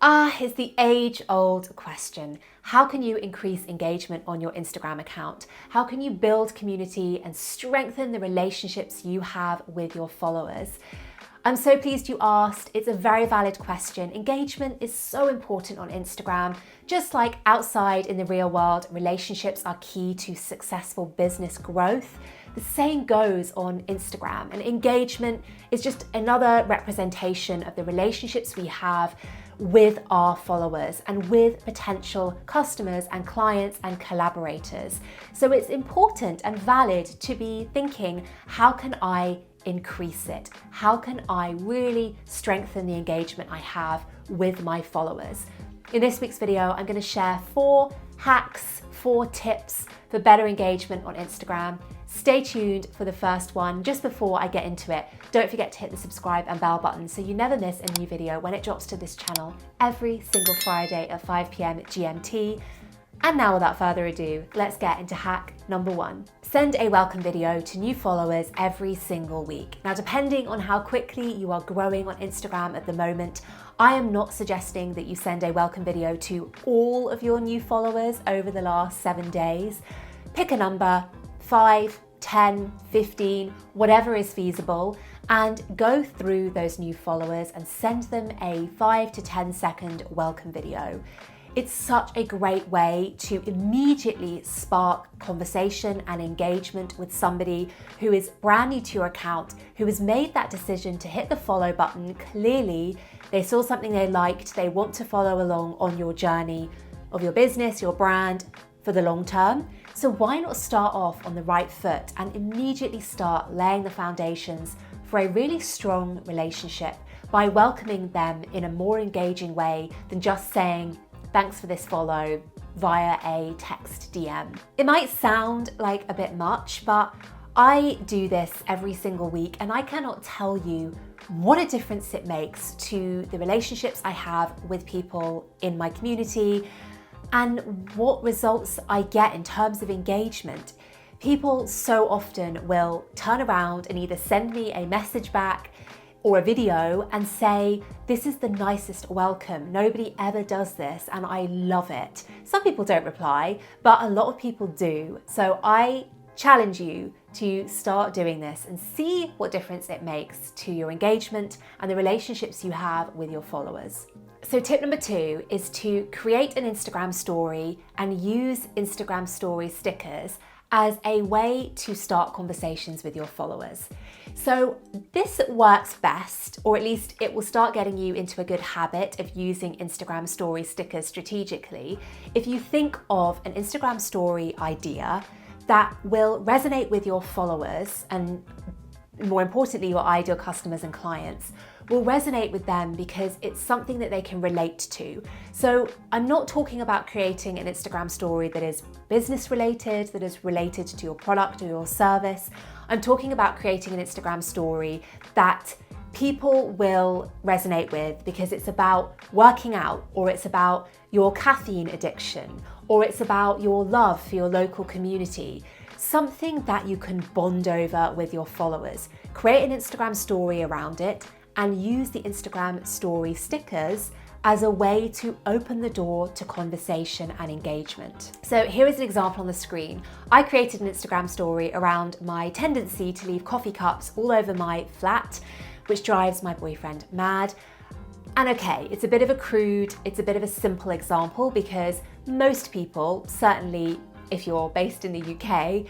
Is the age-old question. How can you increase engagement on your Instagram account? How can you build community and strengthen the relationships you have with your followers? I'm so pleased you asked. It's a very valid question. Engagement is so important on Instagram. Just like outside in the real world, relationships are key to successful business growth. The same goes on Instagram, and engagement is just another representation of the relationships we have with our followers and with potential customers and clients and collaborators. So it's important and valid to be thinking, how can I increase it? How can I really strengthen the engagement I have with my followers? In this week's video, I'm going to share 4 hacks, 4 tips for better engagement on Instagram. Stay tuned for the first one. Just before I get into it, don't forget to hit the subscribe and bell button so you never miss a new video when it drops to this channel every single Friday at 5 p.m. GMT. And now without further ado, let's get into hack number 1. Send a welcome video to new followers every single week. Now, depending on how quickly you are growing on Instagram at the moment, I am not suggesting that you send a welcome video to all of your new followers over the last 7 days. Pick a number, 5, 10, 15, whatever is feasible, and go through those new followers and send them a 5 to 10 second welcome video. It's such a great way to immediately spark conversation and engagement with somebody who is brand new to your account, who has made that decision to hit the follow button. Clearly, they saw something they liked, they want to follow along on your journey of your business, your brand, for the long term. So why not start off on the right foot and immediately start laying the foundations for a really strong relationship by welcoming them in a more engaging way than just saying, "Thanks for this follow," via a text DM. It might sound like a bit much, but I do this every single week and I cannot tell you what a difference it makes to the relationships I have with people in my community and what results I get in terms of engagement. People so often will turn around and either send me a message back or a video and say, "This is the nicest welcome. Nobody ever does this and I love it." Some people don't reply, but a lot of people do. So I challenge you to start doing this and see what difference it makes to your engagement and the relationships you have with your followers. So tip number 2 is to create an Instagram story and use Instagram story stickers as a way to start conversations with your followers. So this works best, or at least it will start getting you into a good habit of using Instagram story stickers strategically, if you think of an Instagram story idea that will resonate with your followers and, more importantly, your ideal customers and clients, will resonate with them because it's something that they can relate to. So I'm not talking about creating an Instagram story that is business related, that is related to your product or your service. I'm talking about creating an Instagram story that people will resonate with because it's about working out, or it's about your caffeine addiction, or it's about your love for your local community. Something that you can bond over with your followers. Create an Instagram story around it and use the Instagram story stickers as a way to open the door to conversation and engagement. So here is an example on the screen. I created an Instagram story around my tendency to leave coffee cups all over my flat, which drives my boyfriend mad. And okay, it's a bit of a crude, it's a bit of a simple example because most people, certainly if you're based in the UK,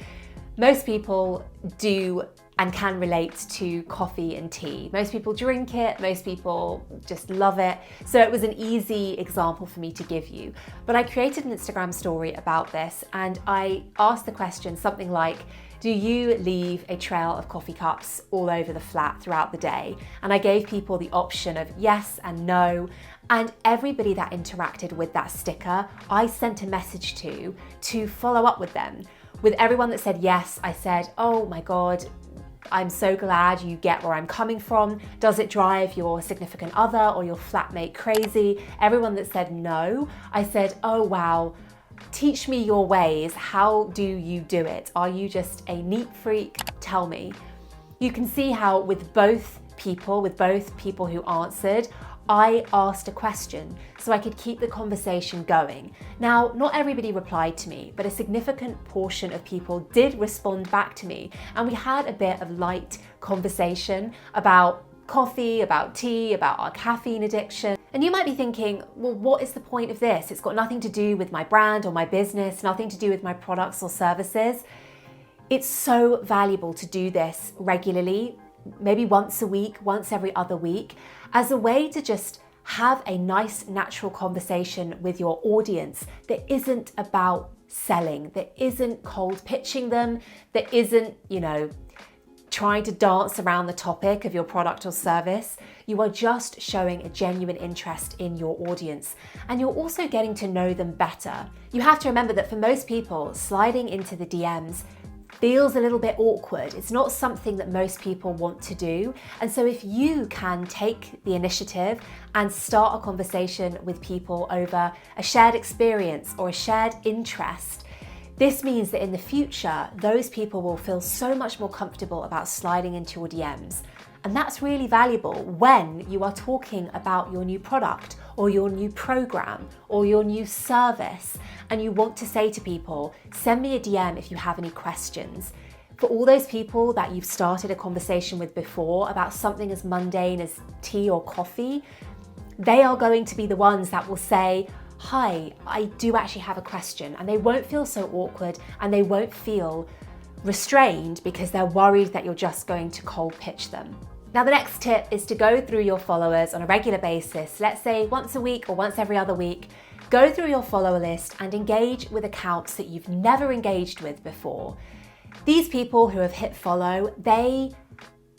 most people do and can relate to coffee and tea. Most people drink it, most people just love it. So it was an easy example for me to give you. But I created an Instagram story about this and I asked the question something like, do you leave a trail of coffee cups all over the flat throughout the day? And I gave people the option of yes and no. And everybody that interacted with that sticker, I sent a message to follow up with them. With everyone that said yes, I said, "Oh my God, I'm so glad you get where I'm coming from. Does it drive your significant other or your flatmate crazy?" Everyone that said no, I said, "Oh wow, teach me your ways. How do you do it? Are you just a neat freak? Tell me." You can see how with both people who answered, I asked a question so I could keep the conversation going. Now, not everybody replied to me, but a significant portion of people did respond back to me, and we had a bit of light conversation about coffee, about tea, about our caffeine addiction. And you might be thinking, well, what is the point of this? It's got nothing to do with my brand or my business, nothing to do with my products or services. It's so valuable to do this regularly, maybe once a week, once every other week, as a way to just have a nice, natural conversation with your audience that isn't about selling, that isn't cold pitching them, that isn't, trying to dance around the topic of your product or service. You are just showing a genuine interest in your audience, and you're also getting to know them better. You have to remember that for most people, sliding into the DMs feels a little bit awkward. It's not something that most people want to do. And so if you can take the initiative and start a conversation with people over a shared experience or a shared interest, this means that in the future, those people will feel so much more comfortable about sliding into your DMs. And that's really valuable when you are talking about your new product or your new program or your new service, and you want to say to people, send me a DM if you have any questions. For all those people that you've started a conversation with before about something as mundane as tea or coffee, they are going to be the ones that will say, hi, I do actually have a question, and they won't feel so awkward and they won't feel restrained because they're worried that you're just going to cold pitch them. Now, the next tip is to go through your followers on a regular basis, let's say once a week or once every other week. Go through your follower list and engage with accounts that you've never engaged with before. These people who have hit follow, they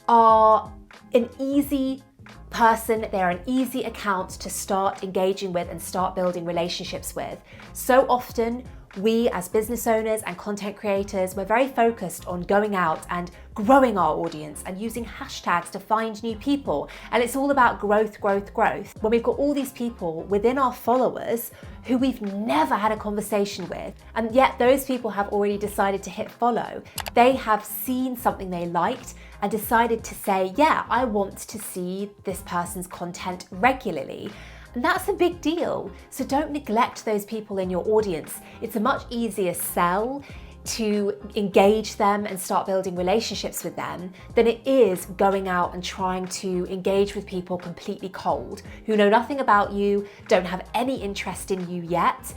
are an easy person, they're an easy account to start engaging with and start building relationships with. So often, we as business owners and content creators, we're very focused on going out and growing our audience and using hashtags to find new people. And it's all about growth, growth, growth. When we've got all these people within our followers who we've never had a conversation with, and yet those people have already decided to hit follow. They have seen something they liked and decided to say, yeah, I want to see this person's content regularly. And that's a big deal. So don't neglect those people in your audience. It's a much easier sell to engage them and start building relationships with them than it is going out and trying to engage with people completely cold, who know nothing about you, don't have any interest in you yet.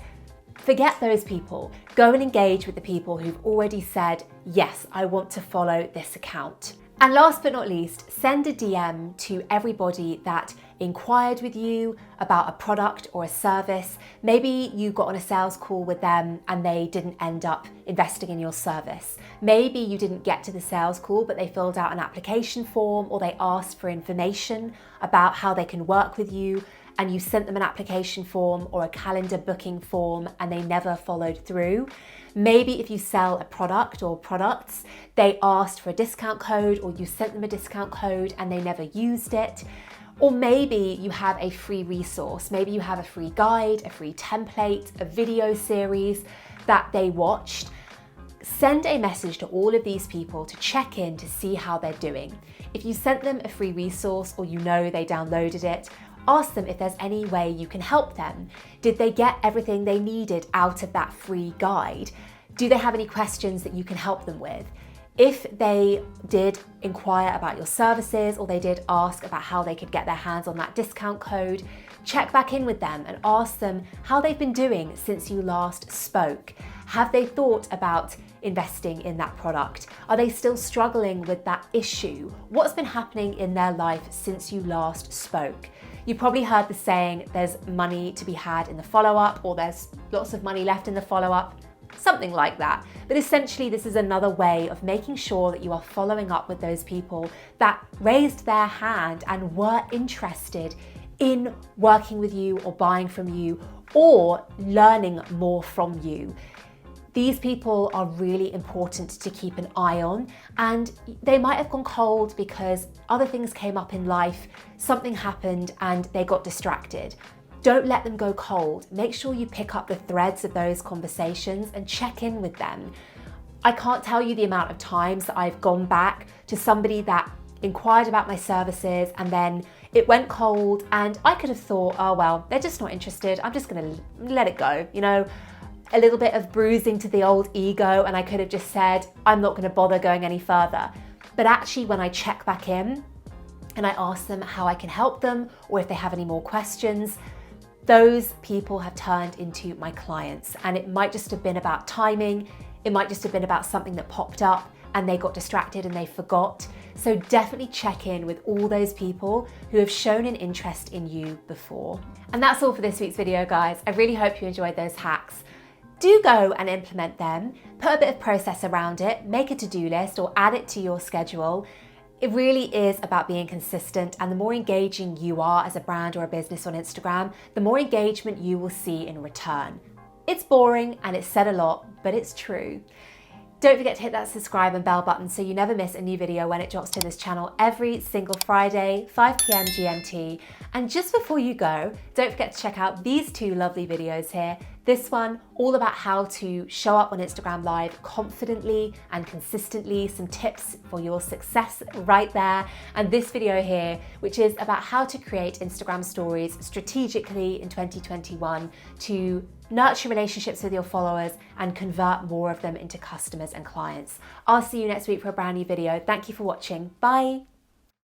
Forget those people. Go and engage with the people who've already said, yes, I want to follow this account. And last but not least, send a DM to everybody that inquired with you about a product or a service. Maybe you got on a sales call with them and they didn't end up investing in your service. Maybe you didn't get to the sales call, but they filled out an application form or they asked for information about how they can work with you, and you sent them an application form or a calendar booking form and they never followed through. Maybe if you sell a product or products, they asked for a discount code or you sent them a discount code and they never used it. Or maybe you have a free resource. Maybe you have a free guide, a free template, a video series that they watched. Send a message to all of these people to check in to see how they're doing. If you sent them a free resource or you know they downloaded it, ask them if there's any way you can help them. Did they get everything they needed out of that free guide? Do they have any questions that you can help them with? If they did inquire about your services or they did ask about how they could get their hands on that discount code, check back in with them and ask them how they've been doing since you last spoke. Have they thought about investing in that product? Are they still struggling with that issue? What's been happening in their life since you last spoke? You probably heard the saying, there's money to be had in the follow-up, or there's lots of money left in the follow-up, something like that. But essentially, this is another way of making sure that you are following up with those people that raised their hand and were interested in working with you or buying from you or learning more from you. These people are really important to keep an eye on, and they might have gone cold because other things came up in life, something happened and they got distracted. Don't let them go cold. Make sure you pick up the threads of those conversations and check in with them. I can't tell you the amount of times that I've gone back to somebody that inquired about my services and then it went cold, and I could have thought, oh well, they're just not interested, I'm just gonna let it go, you know, a little bit of bruising to the old ego, and I could have just said, I'm not gonna bother going any further. But actually, when I check back in and I ask them how I can help them, or if they have any more questions, those people have turned into my clients. And it might just have been about timing, it might just have been about something that popped up and they got distracted and they forgot. So definitely check in with all those people who have shown an interest in you before. And that's all for this week's video, guys. I really hope you enjoyed those hacks. Do go and implement them, put a bit of process around it, make a to-do list or add it to your schedule. It really is about being consistent, and the more engaging you are as a brand or a business on Instagram, the more engagement you will see in return. It's boring and it's said a lot, but it's true. Don't forget to hit that subscribe and bell button so you never miss a new video when it drops to this channel every single Friday, 5 p.m. GMT. And just before you go, don't forget to check out these two lovely videos here. This one, all about how to show up on Instagram Live confidently and consistently, some tips for your success right there. And this video here, which is about how to create Instagram stories strategically in 2021 to nurture relationships with your followers and convert more of them into customers and clients. I'll see you next week for a brand new video. Thank you for watching. Bye.